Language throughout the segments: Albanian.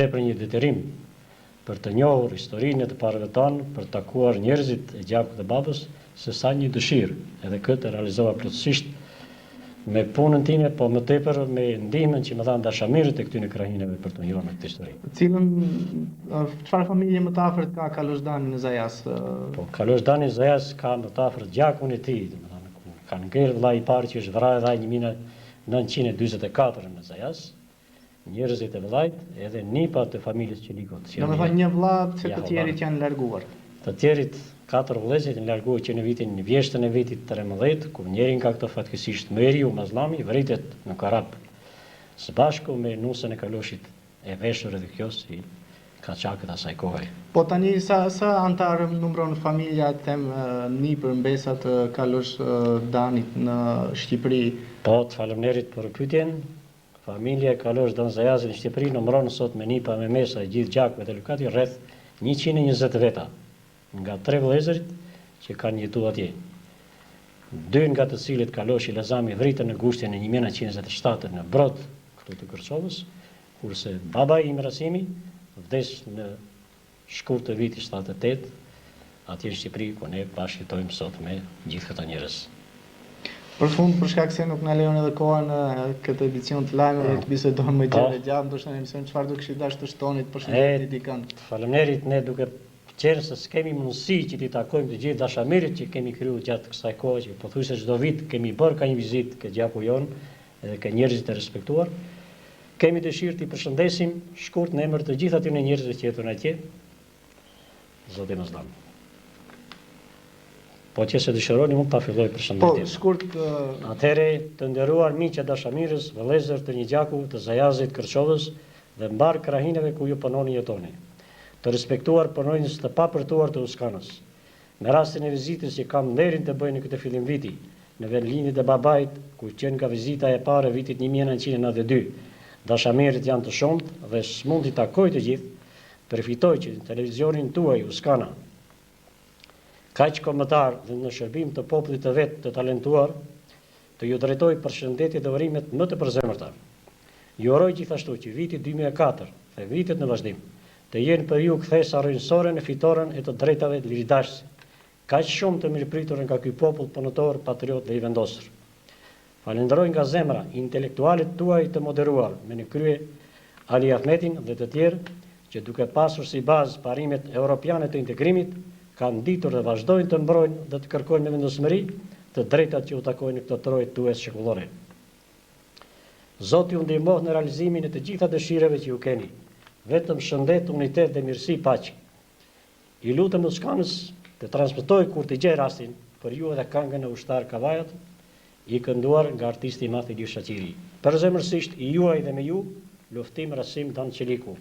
për një detyrim për të njohur historinë e të parëve tanë, për të takuar njerëzit e gjakut të babës, se sa një dëshirë. Edhe këtë e realizova plotësisht me punën time, po më tepër me ndihmën që më dhanë dashamirët e këtyre krahinave për të njohur me këtë histori. Çfarë familje më të afërt ka Kalosh Dani në Zajas? Po Kalosh Dani në Zajas ka më të afërt gjakun e tij, domethënë ka ngel vllai i parë që është vrarë dha 1944 në Zajas. Njerëzit e vllajt, edhe nipa të familjes Qelikut. Domethënë një vlla se të tjerit janë larguar. Të tjerit 4 vëllezër janë larguar që në vitin vjeshtën e vitit 13, kur njëri nga këto fatkeqësisht Meriu Mazllami vritet në Karap. Së bashku me nusën e Kaloshit e veshur edhe kjo si kaçakët asaj kohe. Po tani sa antarë numëron familja nipër mbesa të Kalosh Danit në Shqipëri? Po, të faleminderit për pyetjen. Familja e Kalosh Dan Zajazit në Shqipëri numëron sot me nipa me mesa e gjithë gjakëve të Lukati rreth 120 veta, nga 3 vëllezërit që kanë jetuar atje. 2 nga të cilët Kaloshi Lazami vritën në gushtin e 1927 në Brod, këtu të Kërçovës, kurse baba im Rasimi vdes në shkurt të vitit 78, atje në Shqipëri, ku ne bashkëjetojmë sot me gjithë këto njerëz. Për fund, për shkak se nuk na lejon edhe koha në këtë edicion të lajmeve të bisedojmë më gjatë gjatë, ndoshta në emision çfarë do kishit dashur të shtonit për shëndetjen e dikën. Faleminderit, ne duke qenë se s'kemi mundësi që t'i takojmë të gjithë dashamirët që kemi kryer gjatë kësaj kohe, që pothuajse çdo vit kemi bërë ka një vizitë ke gjaku jon edhe ke njerëzit e respektuar. Kemi dëshirë t'i përshëndesim shkurt në emër të gjithë atyre njerëzve që jetojnë atje. Zoti mos dam. Po që se dëshironi mund ta filloj përshëndetjen. Po, shkurt. Atëherë, të nderuar miq të dashamirës, vëllezër të një gjaku të Zajazit, Kërçovës dhe mbar krahinave ku ju punoni jetoni. Të respektuar punonjës të papërtuar të Uskanës. Me rastin e vizitës që kam nderin të bëj në këtë fillim viti, në vendlindjet e babait, ku qenë nga vizita e parë vitit 1992, dashamirët janë të shumtë dhe s'mund t'i takoj të gjithë, përfitoj që në televizionin tuaj Uskana, kaq kombëtar dhe në shërbim të popullit të vet të talentuar, të ju drejtoj përshëndetje dhe urimet më të përzemërta. Ju uroj gjithashtu që viti 2004 dhe vitet në vazhdim të jenë për ju kthesa rrënjësore në fitoren e të drejtave të liridashëse, kaq shumë të mirëpritur nga ky popull punëtor, patriot dhe i vendosur. Falenderoj nga zemra intelektualit tuaj të moderuar me në krye Ali Ahmetin dhe të tjerë që duke pasur si bazë parimet europiane të integrimit, kanë ditur dhe vazhdojnë të mbrojnë dhe të kërkojnë me vendosmëri të drejtat që u takojnë në këto troje tues shekullore. Zoti ju ndihmoft në realizimin e të gjitha dëshireve që ju keni. Vetëm shëndet, unitet dhe mirësi paqe. I lutem Uskanës të transmetoj kur të gjej rastin për ju edhe këngën e ushtar Kavajat, i kënduar nga artisti i madh Ilir Shaqiri. Përzemërsisht i juaj dhe me ju, Luftim Rasim Dan Qeliku.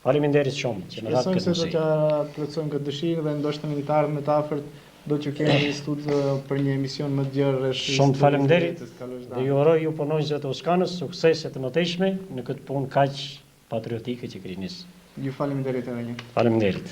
Faleminderit shumë që më dha këtë mundësi. Se do t'ja plotësojmë këtë dëshirë dhe ndoshta në vitarët më të afërt do të kemi një studio për një emision më të gjerë rreth. Shumë faleminderit. Dhe ju uroj ju punonjësve të Uskanës suksese të mëtejshme në këtë punë kaq patriotike që keni nis. Ju faleminderit edhe një. Faleminderit.